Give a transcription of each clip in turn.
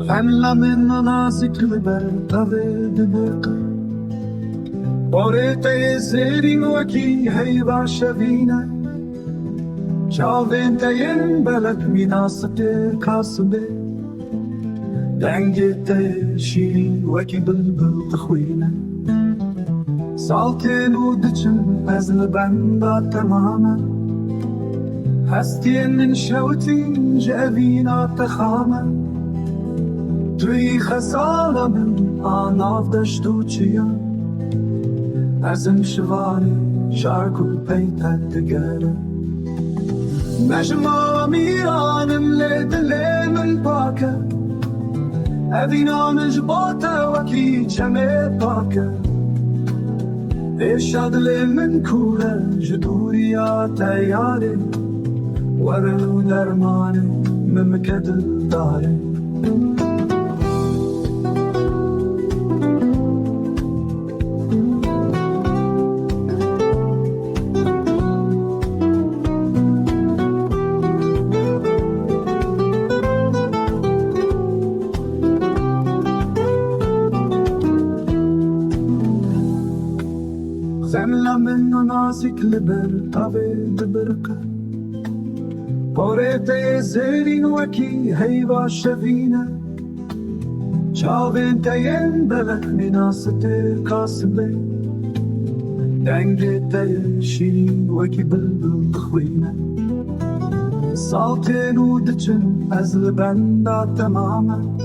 حملة من ناسك لبرتغد بك بوريتي زيرين وكي هيبا شبينا شاوين تين بلد مناسك كاسبه دنجتي شيرين وكي بلبل تخوينا سالتين ودجن أزل بندا تماما هستين من شوتين جابينا تخاما توی خسالة من آناف دشتو چیا ازم شوانی شارکو پیتا دگره مجمع میرانم لدلی من پاکه اوینا مجباتا وکی جمع پاکه ارشاد لی من کوله جدوریا تیاره ورلو درمانه ممکدل داره زملا منو نازك لبرتابد بركة بوريتي زيرين وكي هيبا شفينة شاوين تين بلك مناستي كاسبي دنجتي شيرين وكي بلبل تخوينة سالتين ودجن أزل بندا تماما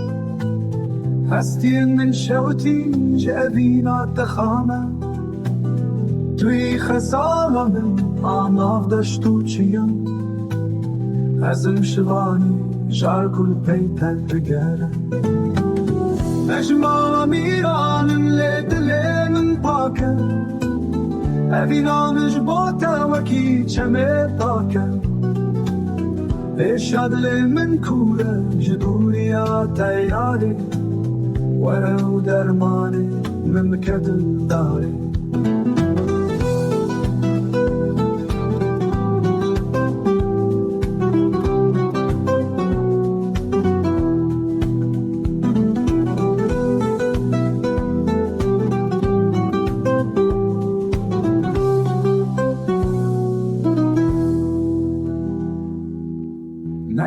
هستين من شوتين جابينا تخاما توی خسالة من آناف دشتو چیا ازم شوانی شارکو پیتا دگره مجمع میرانم لدلی من پاکه اوینا مجبوتا وکی چمه تاکه ارشاد لی من کوله جدوریا تیاره ورو درمانه ممکدل داره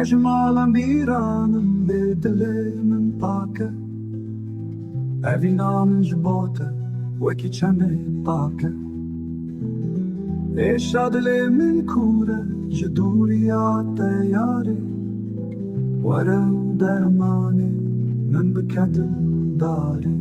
نجمالا میرانم به دل من پاکه اوینا مجبوته وکی چمه پاکه ارشاد لی من کوره جدوریا تیاره ورو درمانه من بکدل داره